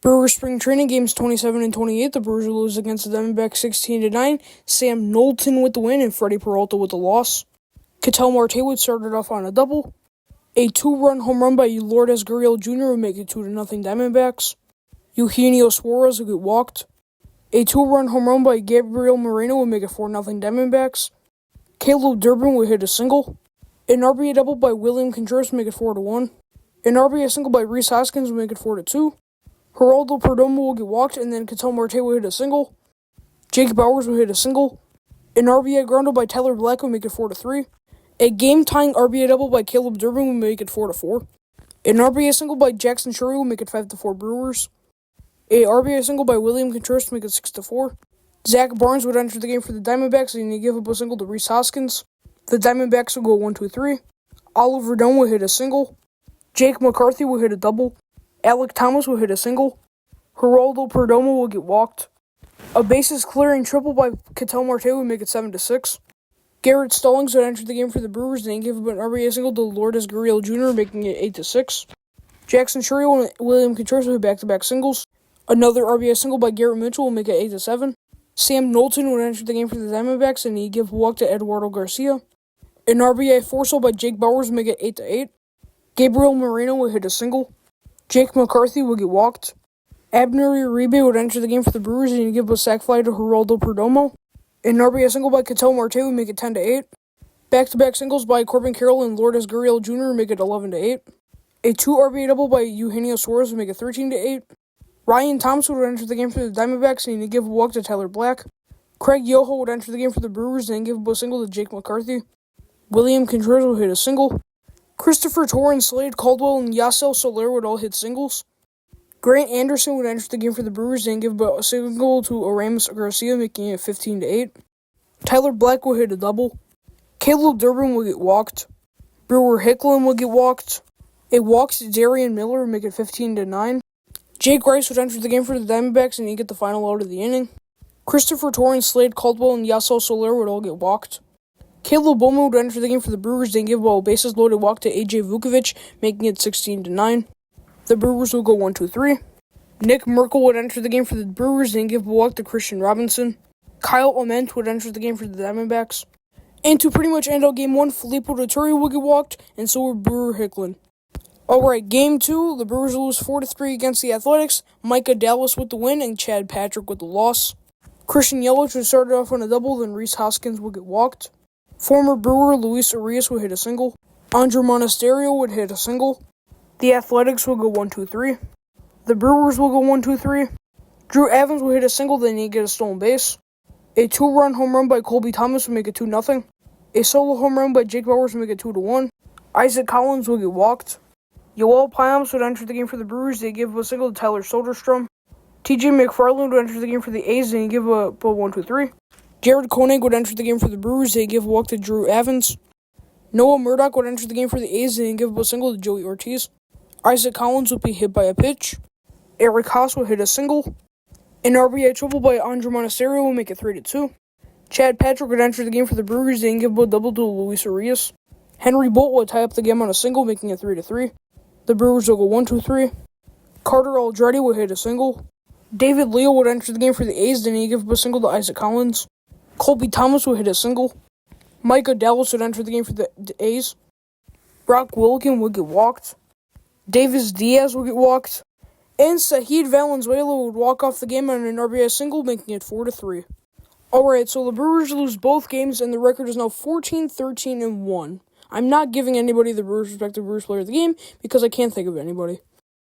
Brewers spring training games 27 and 28. The Brewers lose against the Diamondbacks 16-9. Sam Knowlton with the win and Freddie Peralta with the loss. Ketel Marte would started off on a double. A 2-run home run by Lourdes Gurriel Jr. would make it 2-0 Diamondbacks. Eugenio Suarez would get walked. A 2-run home run by Gabriel Moreno would make it 4-0 Diamondbacks. Caleb Durbin would hit a single. An RBI double by William Contreras would make it 4-1. An RBI single by Rhys Hoskins would make it 4-2. Geraldo Perdomo will get walked, and then Ketel Marte will hit a single. Jake Bauers will hit a single. An RBI grounded by Tyler Black will make it 4-3. A game-tying RBI double by Caleb Durbin will make it 4-4. An RBI single by Jackson Shurry will make it 5-4 Brewers. A RBI single by William Contreras will make it 6-4. Zach Barnes would enter the game for the Diamondbacks, and he gave up a single to Rhys Hoskins. The Diamondbacks will go 1-2-3. Oliver Dome will hit a single. Jake McCarthy will hit a double. Alec Thomas will hit a single. Geraldo Perdomo will get walked. A bases-clearing triple by Ketel Marte would make it 7-6. Garrett Stallings would enter the game for the Brewers, and he gave up an RBI single to Lourdes Gurriel Jr., making it 8-6. Jackson Shurry and William Contreras will hit back-to-back singles. Another RBI single by Garrett Mitchell will make it 8-7. Sam Knowlton would enter the game for the Diamondbacks, and he gave a walk to Eduardo Garcia. An RBI forceful by Jake Bauers would make it 8-8. Gabriel Moreno would hit a single. Jake McCarthy will get walked. Abner Uribe would enter the game for the Brewers, and he'd give a sac fly to Geraldo Perdomo. An RBI single by Ketel Marte would make it 10-8. Back-to-back singles by Corbin Carroll and Lourdes Gurriel Jr. would make it 11-8. A 2 RBI double by Eugenio Suarez would make it 13-8. Ryan Thompson would enter the game for the Diamondbacks, and he'd give a walk to Tyler Black. Craig Yoho would enter the game for the Brewers, and give a single to Jake McCarthy. William Contreras would hit a single. Christopher Torrens, Slade Caldwell, and Yasel Soler would all hit singles. Grant Anderson would enter the game for the Brewers and give a single to Aramis Garcia, making it 15-8. Tyler Black would hit a double. Caleb Durbin would get walked. Brewer Hicklin would get walked. A walk to Darian Miller would make it 15-9. Jake Rice would enter the game for the Diamondbacks and he'd get the final out of the inning. Christopher Torrens, Slade Caldwell, and Yasel Soler would all get walked. Caleb Bowman would enter the game for the Brewers and give a bases-loaded walk to A.J. Vukovic, making it 16-9. The Brewers will go 1-2-3. Nick Merkel would enter the game for the Brewers and give a walk to Christian Robinson. Kyle Ament would enter the game for the Diamondbacks. And to pretty much end out Game 1, Filippo Dottori will get walked, and so would Brewer Hicklin. Alright, Game 2, the Brewers lose 4-3 against the Athletics. Micah Dallas with the win, and Chad Patrick with the loss. Christian Yelich would start off on a double, then Rhys Hoskins will get walked. Former Brewer Luis Arias would hit a single. Andrew Monasterio would hit a single. The Athletics will go 1-2-3. The Brewers will go 1-2-3. Drew Evans will hit a single, then he'd get a stolen base. A 2-run home run by Colby Thomas would make it 2-0. A solo home run by Jake Bauers would make it 2-1. Isaac Collins will get walked. Yoel Payams would enter the game for the Brewers. They give a single to Tyler Soderstrom. TJ McFarland would enter the game for the A's, and he'd give a 1-2-3. Jared Koenig would enter the game for the Brewers. They give a walk to Drew Evans. Noah Murdoch would enter the game for the A's and give a single to Joey Ortiz. Isaac Collins would be hit by a pitch. Eric Haas would hit a single. An RBI triple by Andrew Monasterio will make it 3-2. Chad Patrick would enter the game for the Brewers and give a double to Luis Arias. Henry Bolt would tie up the game on a single, making it 3-3. The Brewers will go 1-2-3. Carter Aldrete would hit a single. David Leo would enter the game for the A's, then he'd give a single to Isaac Collins. Colby Thomas would hit a single. Micah Dallas would enter the game for the A's. Brock Wilken would get walked. Davis Diaz would get walked. And Saheed Valenzuela would walk off the game on an RBI single, making it 4-3. Alright, so the Brewers lose both games, and the record is now 14-13-1. I'm not giving anybody the Brewers' respective Brewers player of the game because I can't think of anybody.